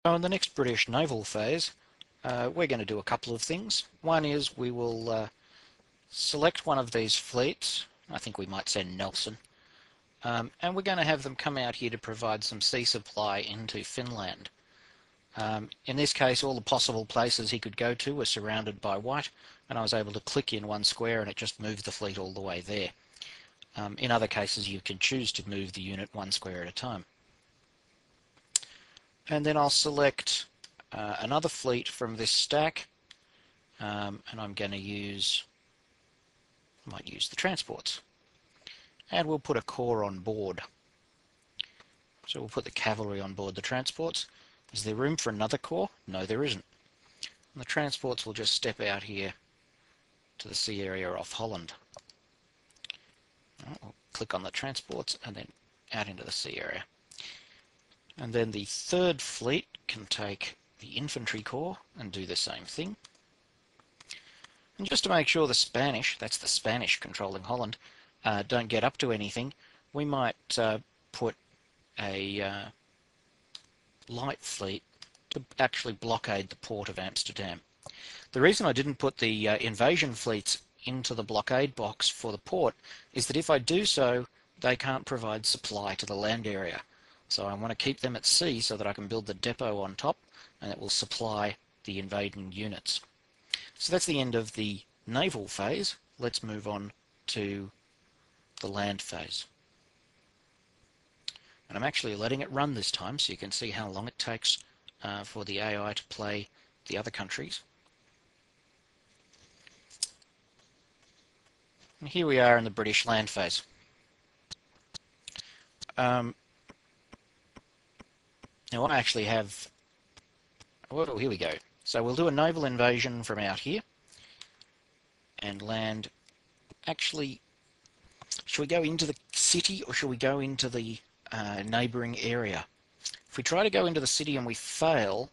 So in the next British naval phase, we're going to do a couple of things. One is we will select one of these fleets. I think we might send Nelson. And we're going to have them come out here to provide some sea supply into Finland. In this case, all the possible places he could go to were surrounded by white, and I was able to click in one square and it just moved the fleet all the way there. In other cases, you can choose to move the unit one square at a time. And then I'll select another fleet from this stack, and I'm going to might use the transports. And we'll put a corps on board. So we'll put the cavalry on board the transports. Is there room for another corps? No, there isn't. And the transports will just step out here to the sea area off Holland. We'll click on the transports and then out into the sea area. And then the third fleet can take the infantry corps and do the same thing. And just to make sure the Spanish, that's the Spanish controlling Holland, don't get up to anything, we might put a light fleet to actually blockade the port of Amsterdam. The reason I didn't put the invasion fleets into the blockade box for the port is that if I do so, they can't provide supply to the land area. So I want to keep them at sea so that I can build the depot on top and it will supply the invading units. So that's the end of the naval phase. Let's move on to the land phase. And I'm actually letting it run this time so you can see how long it takes for the AI to play the other countries. And here we are in the British land phase. Now I actually have, well, here we go. So we'll do a naval invasion from out here and land. Actually, should we go into the city or should we go into the neighbouring area? If we try to go into the city and we fail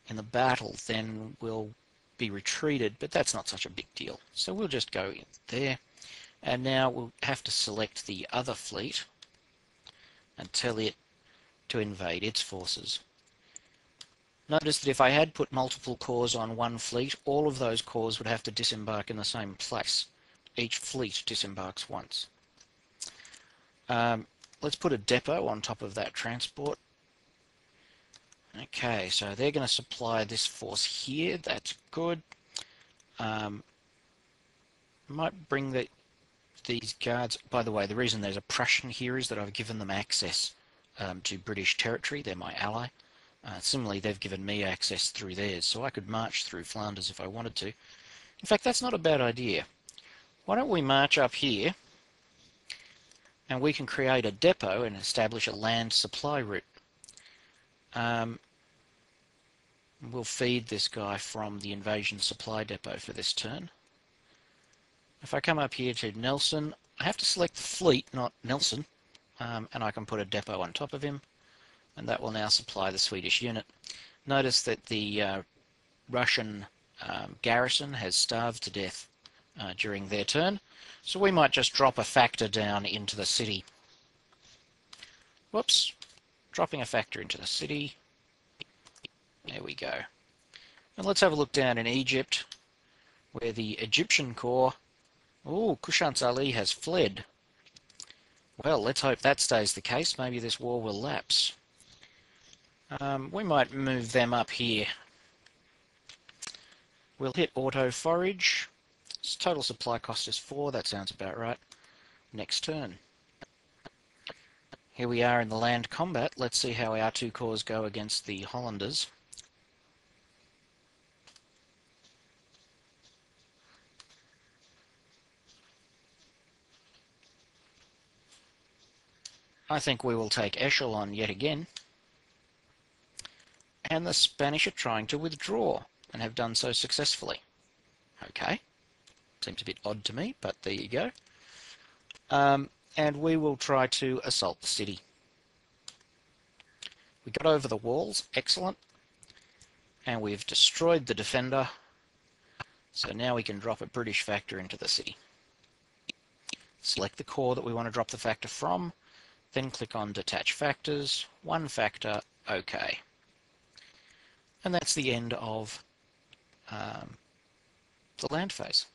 in the battle, then we'll be retreated, but that's not such a big deal. So we'll just go in there. And now we'll have to select the other fleet and tell it to invade its forces. Notice that if I had put multiple corps on one fleet, all of those corps would have to disembark in the same place. Each fleet disembarks once. Let's put a depot on top of that transport. Okay, so they're going to supply this force here. That's good. Might bring these guards. By the way, the reason there's a Prussian here is that I've given them access to British territory. They're my ally. Similarly, they've given me access through theirs, so I could march through Flanders if I wanted to. In fact, that's not a bad idea. Why don't we march up here, and we can create a depot and establish a land supply route. We'll feed this guy from the invasion supply depot for this turn. If I come up here to Nelson, I have to select the fleet, not Nelson, and I can put a depot on top of him, and that will now supply the Swedish unit. Notice that the Russian garrison has starved to death during their turn, so we might just drop a factor down into the city. Whoops, dropping a factor into the city. There we go. And let's have a look down in Egypt, where the Egyptian corps, oh, Kushans Ali has fled. Well, let's hope that stays the case. Maybe this war will lapse. We might move them up here. We'll hit auto forage. Total supply cost is 4. That sounds about right. Next turn. Here we are in the land combat. Let's see how our two corps go against the Hollanders. I think we will take Echelon yet again. And the Spanish are trying to withdraw and have done so successfully. Okay. Seems a bit odd to me, but there you go. And we will try to assault the city. We got over the walls, excellent. And we've destroyed the defender. So now we can drop a British factor into the city. Select the corps that we want to drop the factor from, then click on Detach Factors, one factor, OK. And that's the end of the land phase.